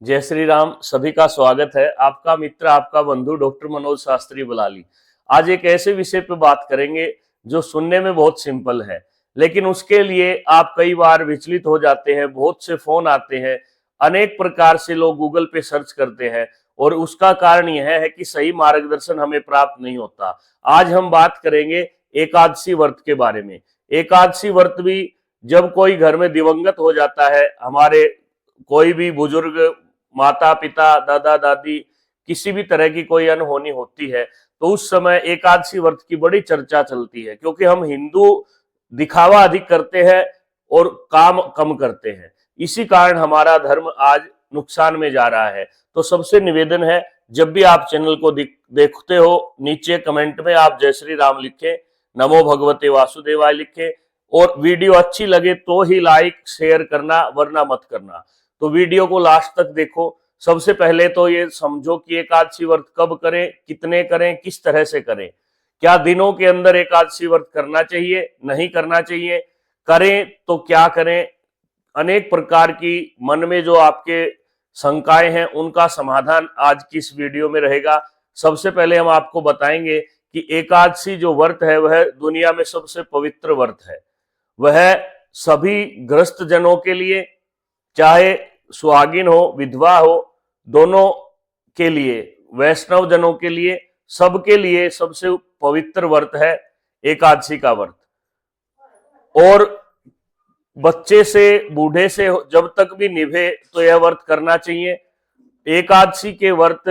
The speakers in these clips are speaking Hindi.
जय श्री राम। सभी का स्वागत है। आपका मित्र, आपका बंधु डॉक्टर मनोज शास्त्री बलाली। आज एक ऐसे विषय पे बात करेंगे जो सुनने में बहुत सिंपल है, लेकिन उसके लिए आप कई बार विचलित हो जाते हैं। बहुत से फोन आते हैं, अनेक प्रकार से लोग गूगल पे सर्च करते हैं और उसका कारण यह है कि सही मार्गदर्शन हमें प्राप्त नहीं होता। आज हम बात करेंगे एकादशी व्रत के बारे में। एकादशी व्रत भी जब कोई घर में दिवंगत हो जाता है, हमारे कोई भी बुजुर्ग, माता पिता, दादा दादी, किसी भी तरह की कोई अनहोनी होती है तो उस समय एकादशी व्रत की बड़ी चर्चा चलती है, क्योंकि हम हिंदू दिखावा अधिक करते हैं और काम कम करते हैं। इसी कारण हमारा धर्म आज नुकसान में जा रहा है। तो सबसे निवेदन है, जब भी आप चैनल को देखते हो, नीचे कमेंट में आप जय श्री राम लिखें, नमो भगवते वासुदेवाय लिखें, और वीडियो अच्छी लगे तो ही लाइक शेयर करना, वरना मत करना। तो वीडियो को लास्ट तक देखो। सबसे पहले तो ये समझो कि एकादशी व्रत कब करें, कितने करें, किस तरह से करें। क्या दिनों के अंदर एकादशी व्रत करना चाहिए, नहीं करना चाहिए, करें तो क्या करें। अनेक प्रकार की मन में जो आपके शंकाएं हैं उनका समाधान आज की इस वीडियो में रहेगा। सबसे पहले हम आपको बताएंगे कि एकादशी जो व्रत है वह दुनिया में सबसे पवित्र व्रत है। वह सभी ग्रस्त जनों के लिए, चाहे सुहागिन हो, विधवा हो, दोनों के लिए, वैष्णव जनों के लिए, सबके लिए सबसे पवित्र व्रत है एकादशी का व्रत। और बच्चे से बूढ़े से जब तक भी निभे तो यह व्रत करना चाहिए। एकादशी के व्रत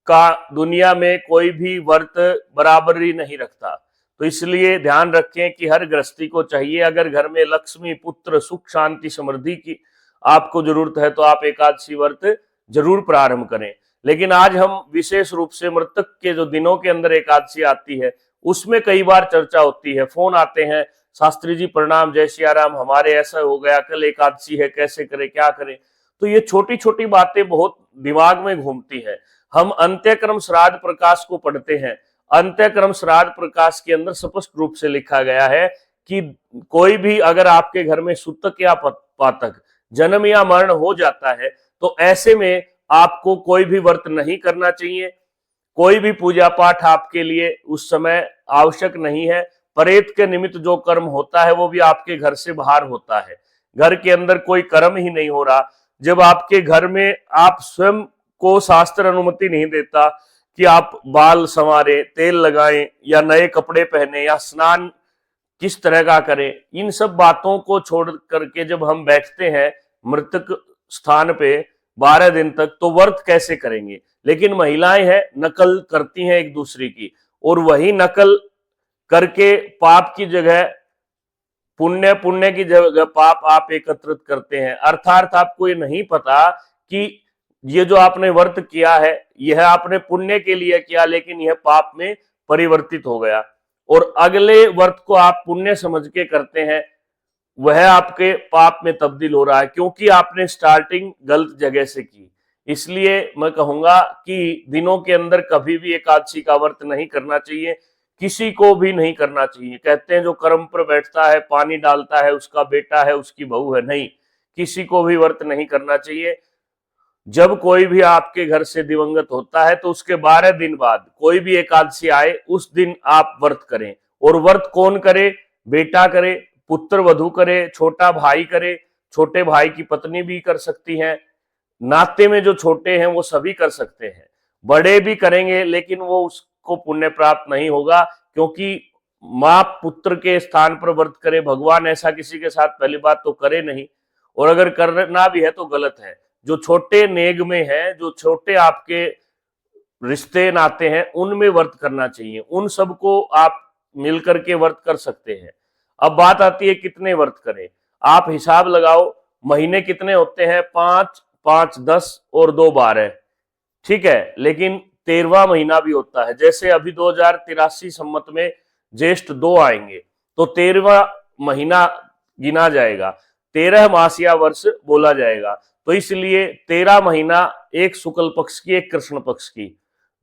का दुनिया में कोई भी व्रत बराबरी नहीं रखता। तो इसलिए ध्यान रखें कि हर गृहस्थी को चाहिए, अगर घर में लक्ष्मी, पुत्र, सुख, शांति, समृद्धि की आपको जरूरत है तो आप एकादशी व्रत जरूर प्रारंभ करें। लेकिन आज हम विशेष रूप से मृतक के जो दिनों के अंदर एकादशी आती है उसमें कई बार चर्चा होती है। फोन आते हैं, शास्त्री जी प्रणाम, जय सिया राम, हमारे ऐसा हो गया, कल एकादशी है, कैसे करें, क्या करें। तो ये छोटी छोटी बातें बहुत दिमाग में घूमती है। हम अंत्यक्रम श्राद्ध प्रकाश को पढ़ते हैं। अंत्यक्रम श्राद्ध प्रकाश के अंदर स्पष्ट रूप से लिखा गया है कि कोई भी अगर आपके घर में सूतक या पातक, जन्म या मरण हो जाता है तो ऐसे में आपको कोई भी व्रत नहीं करना चाहिए। कोई भी पूजा पाठ आपके लिए उस समय आवश्यक नहीं है। प्रेत के निमित्त जो कर्म होता है वो भी आपके घर से बाहर होता है। घर के अंदर कोई कर्म ही नहीं हो रहा। जब आपके घर में आप स्वयं को शास्त्र अनुमति नहीं देता कि आप बाल संवारें, तेल लगाएं, या नए कपड़े पहने, या स्नान किस तरह का करें, इन सब बातों को छोड़ करके जब हम बैठते हैं मृतक स्थान पे 12 दिन तक, तो व्रत कैसे करेंगे। लेकिन महिलाएं हैं, नकल करती हैं एक दूसरे की, और वही नकल करके पाप की जगह पुण्य, पुण्य की जगह पाप आप एकत्रित करते हैं। अर्थात आपको ये नहीं पता कि ये जो आपने व्रत किया है यह आपने पुण्य के लिए किया, लेकिन यह पाप में परिवर्तित हो गया, और अगले व्रत को आप पुण्य समझ के करते हैं, वह आपके पाप में तब्दील हो रहा है, क्योंकि आपने स्टार्टिंग गलत जगह से की। इसलिए मैं कहूंगा कि दिनों के अंदर कभी भी एकादशी का व्रत नहीं करना चाहिए, किसी को भी नहीं करना चाहिए। कहते हैं जो कर्म पर बैठता है, पानी डालता है, उसका बेटा है, उसकी बहू है, नहीं, किसी को भी व्रत नहीं करना चाहिए। जब कोई भी आपके घर से दिवंगत होता है तो उसके 12 दिन बाद कोई भी एकादशी आए उस दिन आप व्रत करें। और व्रत कौन करे? बेटा करे, पुत्र वधू करे, छोटा भाई करे, छोटे भाई की पत्नी भी कर सकती है, नाते में जो छोटे हैं वो सभी कर सकते हैं। बड़े भी करेंगे लेकिन वो उसको पुण्य प्राप्त नहीं होगा, क्योंकि माँ पुत्र के स्थान पर व्रत करे। भगवान ऐसा किसी के साथ पहली बात तो करे नहीं, और अगर करना भी है तो गलत है। जो छोटे नेग में है, जो छोटे आपके रिश्ते नाते हैं, उनमें व्रत करना चाहिए। उन सबको आप मिलकर के व्रत कर सकते हैं। अब बात आती है कितने व्रत करें। आप हिसाब लगाओ, महीने कितने होते हैं? 5, 5, 10 और 2, 12, ठीक है। लेकिन 13वां महीना भी होता है। जैसे अभी 2083 संवत में ज्येष्ठ 2 आएंगे तो 13वां महीना गिना जाएगा, 13 मास या वर्ष बोला जाएगा। तो इसलिए 13 महीना, एक शुक्ल पक्ष की, एक कृष्ण पक्ष की,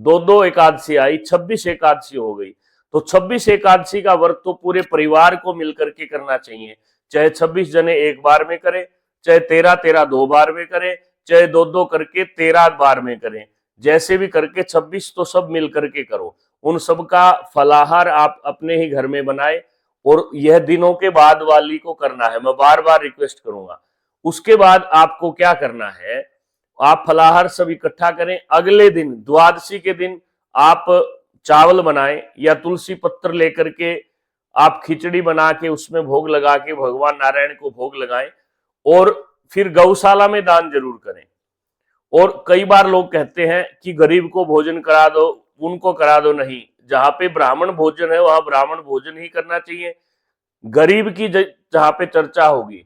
2 एकादशी आई, 26 एकादशी हो गई। तो 26 एकादशी का व्रत तो पूरे परिवार को मिलकर के करना चाहिए। चाहे 26 जने एक बार में करें, चाहे 13 2 बार में करें, चाहे 2-2 करके 13 बार में करें, जैसे भी करके 26 तो सब मिल करके करो। उन सब का फलाहार आप अपने ही घर में बनाए और यह दिनों के बाद वाली को करना है, मैं बार बार रिक्वेस्ट करूंगा। उसके बाद आपको क्या करना है, आप फलाहार सब इकट्ठा करें। अगले दिन द्वादशी के दिन आप चावल बनाएं या तुलसी पत्र लेकर के आप खिचड़ी बना के उसमें भोग लगा के भगवान नारायण को भोग लगाएं और फिर गौशाला में दान जरूर करें। और कई बार लोग कहते हैं कि गरीब को भोजन करा दो, उनको करा दो, नहीं, जहां पे ब्राह्मण भोजन है वहां ब्राह्मण भोजन ही करना चाहिए। गरीब की जहां पे चर्चा होगी,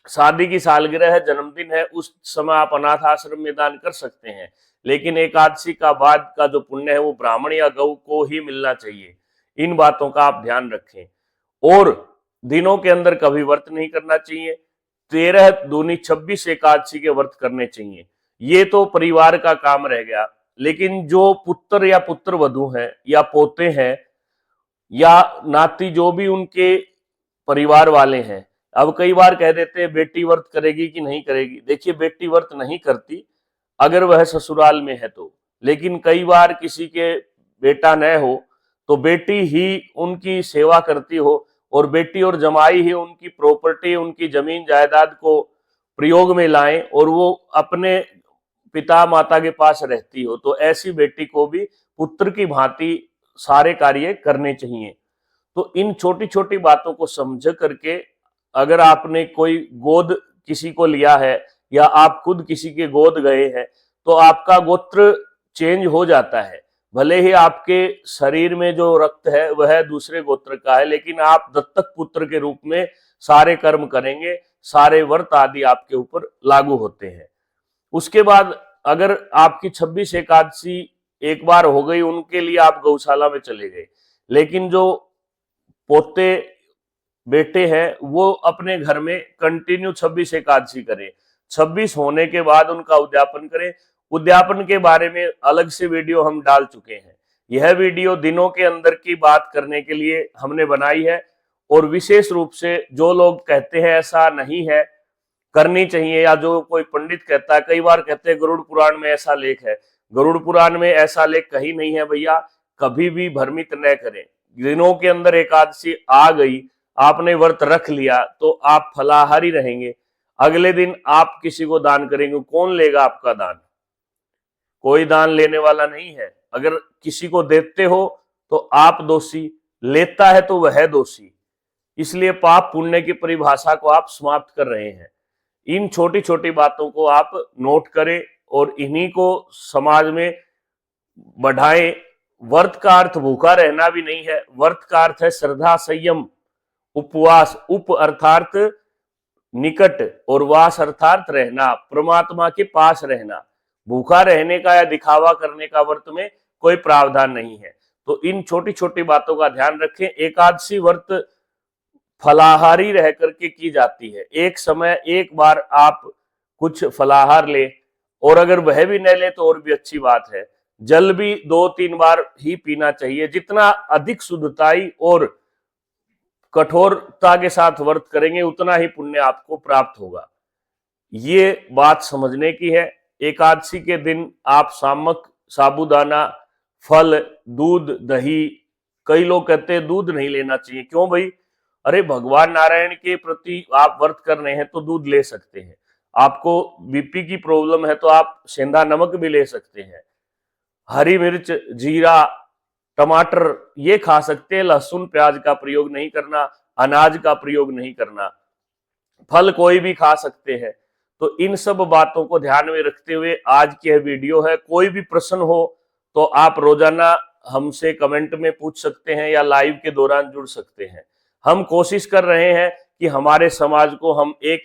शादी की सालगिरह है, जन्मदिन है, उस समय आप अनाथ आश्रम में दान कर सकते हैं, लेकिन एकादशी का बाद का जो पुण्य है वो ब्राह्मण या गौ को ही मिलना चाहिए। इन बातों का आप ध्यान रखें। और दिनों के अंदर कभी व्रत नहीं करना चाहिए। 13 दूनी 26 एकादशी के व्रत करने चाहिए। ये तो परिवार का काम रह गया, लेकिन जो पुत्र या पुत्र वधू हैं या पोते हैं या नाती जो भी उनके परिवार वाले हैं, अब कई बार कह देते हैं बेटी व्रत करेगी कि नहीं करेगी। देखिए, बेटी व्रत नहीं करती अगर वह ससुराल में है तो, लेकिन कई बार किसी के बेटा न हो तो बेटी ही उनकी सेवा करती हो और बेटी और जमाई ही उनकी प्रॉपर्टी, उनकी जमीन जायदाद को प्रयोग में लाएं और वो अपने पिता माता के पास रहती हो, तो ऐसी बेटी को भी पुत्र की भांति सारे कार्य करने चाहिए। तो इन छोटी छोटी बातों को समझ करके अगर आपने कोई गोद किसी को लिया है या आप खुद किसी के गोद गए हैं तो आपका गोत्र चेंज हो जाता है। भले ही आपके शरीर में जो रक्त है वह दूसरे गोत्र का है, लेकिन आप दत्तक पुत्र के रूप में सारे कर्म करेंगे, सारे व्रत आदि आपके ऊपर लागू होते हैं। उसके बाद अगर आपकी 26 एकादशी एक बार हो गई, उनके लिए आप गौशाला में चले गए, लेकिन जो पोते बेटे हैं वो अपने घर में कंटिन्यू 26 एकादशी करें। 26 होने के बाद उनका उद्यापन करें। उद्यापन के बारे में अलग से वीडियो हम डाल चुके हैं। यह वीडियो दिनों के अंदर की बात करने के लिए हमने बनाई है और विशेष रूप से जो लोग कहते हैं ऐसा नहीं है, करनी चाहिए, या जो कोई पंडित कहता है, कई बार कहते हैं गरुड़ पुराण में ऐसा लेख है। गरुड़ पुराण में ऐसा लेख कहीं नहीं है भैया, कभी भी भ्रमित न करें। दिनों के अंदर एकादशी आ गई, आपने व्रत रख लिया तो आप फलाहारी रहेंगे। अगले दिन आप किसी को दान करेंगे, कौन लेगा आपका दान? कोई दान लेने वाला नहीं है। अगर किसी को देते हो तो आप दोषी, लेता है तो वह दोषी। इसलिए पाप पुण्य की परिभाषा को आप समाप्त कर रहे हैं। इन छोटी छोटी बातों को आप नोट करें और इन्हीं को समाज में बढ़ाएं। व्रत का अर्थ भूखा रहना भी नहीं है। व्रत का अर्थ है श्रद्धा, संयम, उपवास। उप अर्थात निकट और वास अर्थात रहना, परमात्मा के पास रहना। भूखा रहने का या दिखावा करने का व्रत में कोई प्रावधान नहीं है। तो इन छोटी छोटी बातों का ध्यान रखें। एकादशी व्रत फलाहारी रह करके की जाती है। एक समय एक बार आप कुछ फलाहार ले, और अगर वह भी न ले तो और भी अच्छी बात है। जल भी 2-3 बार ही पीना चाहिए। जितना अधिक शुद्धताई और कठोरता के साथ व्रत करेंगे उतना ही पुण्य आपको प्राप्त होगा। ये बात समझने की है। एकादशी के दिन आप सामक, साबूदाना, फल, दूध, दही, कई लोग कहते हैं दूध नहीं लेना चाहिए। क्यों भाई? अरे भगवान नारायण के प्रति आप व्रत कर रहे हैं तो दूध ले सकते हैं। आपको बीपी की प्रॉब्लम है तो आप सेंधा नमक भी ले सकते हैं। हरी मिर्च, जीरा, टमाटर ये खा सकते हैं। लहसुन प्याज का प्रयोग नहीं करना, अनाज का प्रयोग नहीं करना। फल कोई भी खा सकते हैं। तो इन सब बातों को ध्यान में रखते हुए आज की यह वीडियो है। कोई भी प्रश्न हो तो आप रोजाना हमसे कमेंट में पूछ सकते हैं या लाइव के दौरान जुड़ सकते हैं। हम कोशिश कर रहे हैं कि हमारे समाज को हम एक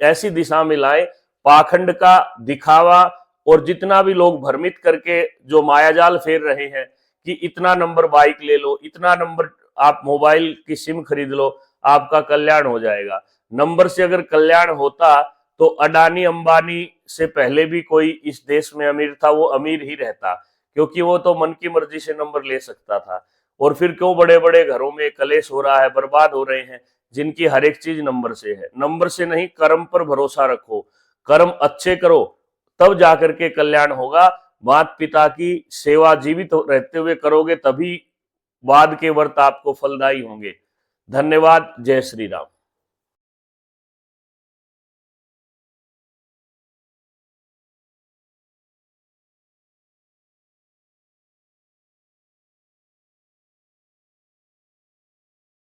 ऐसी दिशा में लाएं, पाखंड का, दिखावा और जितना भी लोग भ्रमित करके जो मायाजाल फेर रहे हैं कि इतना नंबर बाइक ले लो, इतना नंबर आप मोबाइल की सिम खरीद लो, आपका कल्याण हो जाएगा। नंबर से अगर कल्याण होता तो अडानी अंबानी से पहले भी कोई इस देश में अमीर था, वो अमीर ही रहता, क्योंकि वो तो मन की मर्जी से नंबर ले सकता था। और फिर क्यों बड़े बड़े घरों में कलेश हो रहा है, बर्बाद हो रहे हैं, जिनकी हर एक चीज नंबर से है। नंबर से नहीं, कर्म पर भरोसा रखो, कर्म अच्छे करो, तब जाकर के कल्याण होगा। माता पिता की सेवा जीवित रहते हुए करोगे तभी बाद के व्रत आपको फलदायी होंगे। धन्यवाद। जय श्री राम।